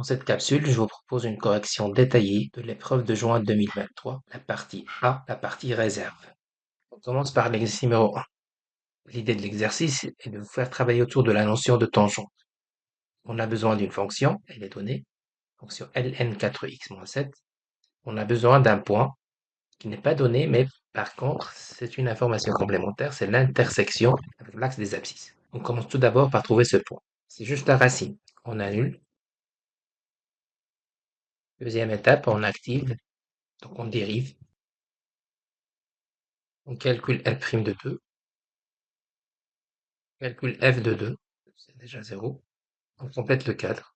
Dans cette capsule, je vous propose une correction détaillée de l'épreuve de juin 2023, la partie A, la partie réserve. On commence par l'exercice numéro 1. L'idée de l'exercice est de vous faire travailler autour de la notion de tangente. On a besoin d'une fonction, elle est donnée, fonction ln4x-7. On a besoin d'un point qui n'est pas donné, mais par contre, c'est une information complémentaire, c'est l'intersection avec l'axe des abscisses. On commence tout d'abord par trouver ce point. C'est juste la racine. On annule. Deuxième étape, on active, donc on dérive. On calcule L' de 2, on calcule F de 2, c'est déjà 0. On complète le cadre.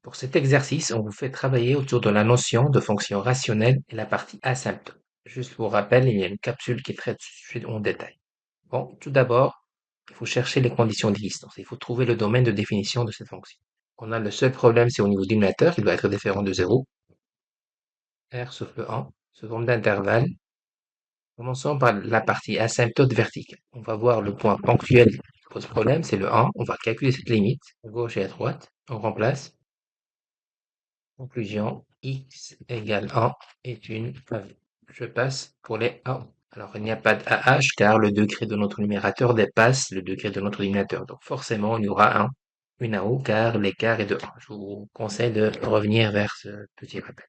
Pour cet exercice, on vous fait travailler autour de la notion de fonction rationnelle et la partie asymptote. Juste pour rappel, il y a une capsule qui traite ce sujet en détail. Bon, tout d'abord, il faut chercher les conditions d'existence. Il faut trouver le domaine de définition de cette fonction. On a le seul problème, c'est au niveau du numérateur, il doit être différent de 0. R sauf le 1, sous forme d'intervalle. Commençons par la partie asymptote verticale. On va voir le point ponctuel qui pose problème, c'est le 1. On va calculer cette limite, à gauche et à droite. On remplace. Conclusion, x égale 1 est une preuve. Je passe pour les A. Alors, il n'y a pas de AH car le degré de notre numérateur dépasse le degré de notre dénominateur. Donc, forcément, il y aura une AO car l'écart est de 1. Je vous conseille de revenir vers ce petit rappel.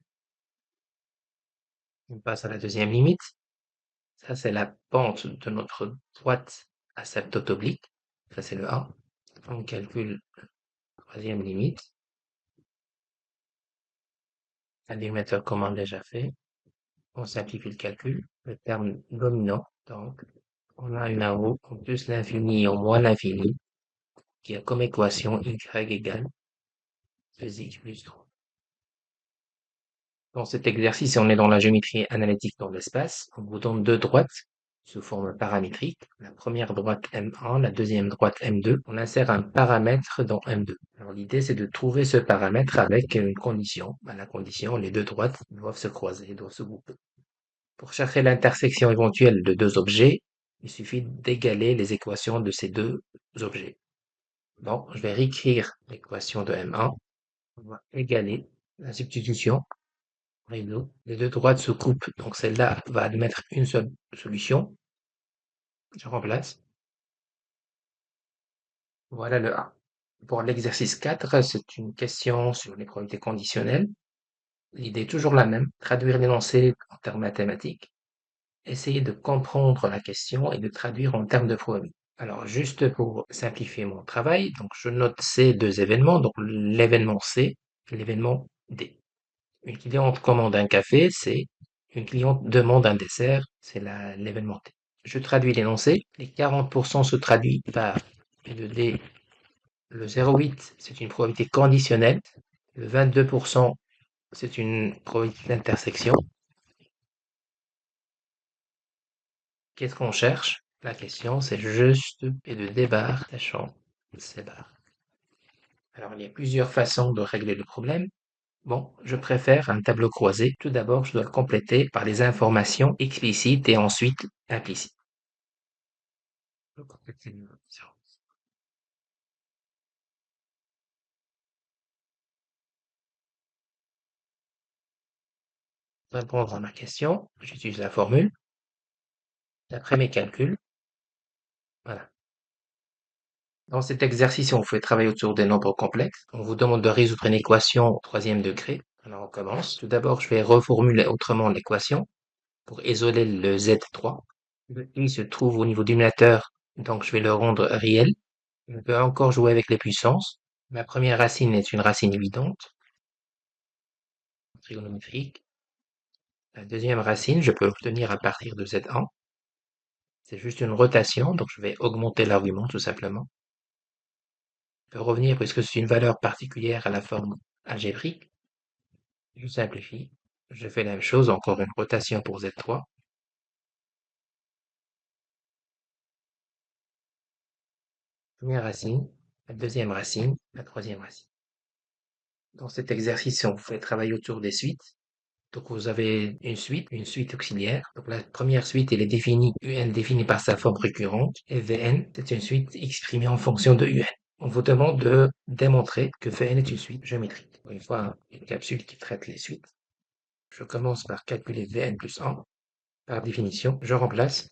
On passe à la deuxième limite. Ça, c'est la pente de notre droite asymptote oblique. Ça, c'est le 1. On calcule la troisième limite. Un dénominateur commun déjà fait. On simplifie le calcul. Le terme dominant, donc, on a une AO en plus l'infini et en moins l'infini, qui a comme équation y égale 2x plus 3. Dans cet exercice, on est dans la géométrie analytique dans l'espace. On vous donne deux droites sous forme paramétrique. La première droite M1, la deuxième droite M2. On insère un paramètre dans M2. Alors l'idée, c'est de trouver ce paramètre avec une condition. La condition, les deux droites doivent se croiser, doivent se grouper. Pour chercher l'intersection éventuelle de deux objets, il suffit d'égaler les équations de ces deux objets. Donc, je vais réécrire l'équation de M1. On va égaler la substitution. Les deux droites se coupent, donc celle-là va admettre une seule solution. Je remplace. Voilà le A. Pour l'exercice 4, c'est une question sur les probabilités conditionnelles. L'idée est toujours la même, traduire l'énoncé en termes mathématiques, essayer de comprendre la question et de traduire en termes de probabilité. Alors, juste pour simplifier mon travail, donc je note ces deux événements, donc l'événement C et l'événement D. Une cliente commande un café, c'est une cliente demande un dessert, c'est l'événement T. Je traduis l'énoncé, les 40% se traduit par le D, le 0,8 c'est une probabilité conditionnelle, le 22% c'est une probabilité d'intersection. Qu'est-ce qu'on cherche? La question c'est juste P de D bar sachant C bar. Alors il y a plusieurs façons de régler le problème. Bon, je préfère un tableau croisé. Tout d'abord, je dois le compléter par les informations explicites et ensuite implicites. Je vais compléter le zéro. Pour répondre à ma question, j'utilise la formule. D'après mes calculs, voilà. Dans cet exercice, on fait travailler autour des nombres complexes. On vous demande de résoudre une équation au troisième degré. Alors on commence. Tout d'abord, je vais reformuler autrement l'équation pour isoler le Z3. Le I se trouve au niveau du numérateur, donc je vais le rendre réel. Je peux encore jouer avec les puissances. Ma première racine est une racine évidente, trigonométrique. La deuxième racine, je peux obtenir à partir de Z1. C'est juste une rotation, donc je vais augmenter l'argument tout simplement. Je peux revenir puisque c'est une valeur particulière à la forme algébrique. Je simplifie. Je fais la même chose, encore une rotation pour Z3. Première racine, la deuxième racine, la troisième racine. Dans cet exercice, on fait travailler autour des suites. Donc vous avez une suite auxiliaire. Donc la première suite, elle est définie, UN définie par sa forme récurrente, et VN, c'est une suite exprimée en fonction de UN. On vous demande de démontrer que Vn est une suite géométrique. Une fois une capsule qui traite les suites, je commence par calculer Vn plus 1. Par définition, je remplace,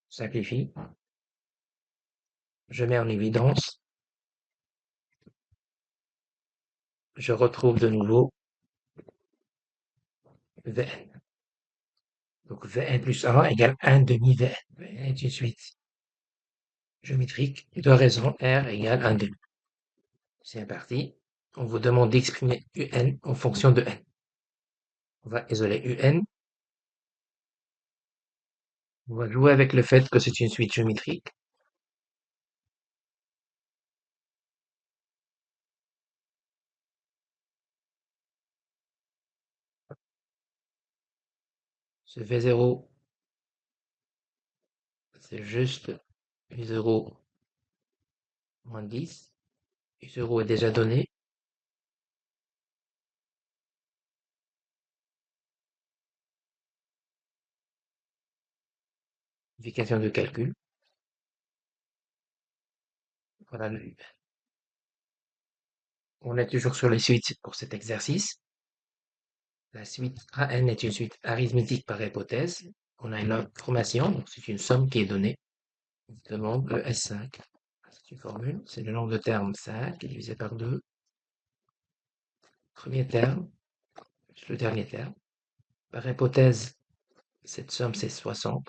simplifie, je mets en évidence, je retrouve de nouveau Vn. Donc Vn plus 1 égale 1 demi Vn. Vn est une suite géométrique de raison R égale 1 demi. C'est parti. On vous demande d'exprimer Un en fonction de n. On va isoler Un. On va jouer avec le fait que c'est une suite géométrique. Ce V0, c'est juste U0 moins 10. U0 est déjà donné. Vérification de calcul. Voilà. On est toujours sur les suites pour cet exercice. La suite AN est une suite arithmétique par hypothèse. On a une information, c'est une somme qui est donnée. On demande le S5. C'est une formule, c'est le nombre de termes 5 divisé par 2. Premier terme, le dernier terme. Par hypothèse, cette somme c'est 60.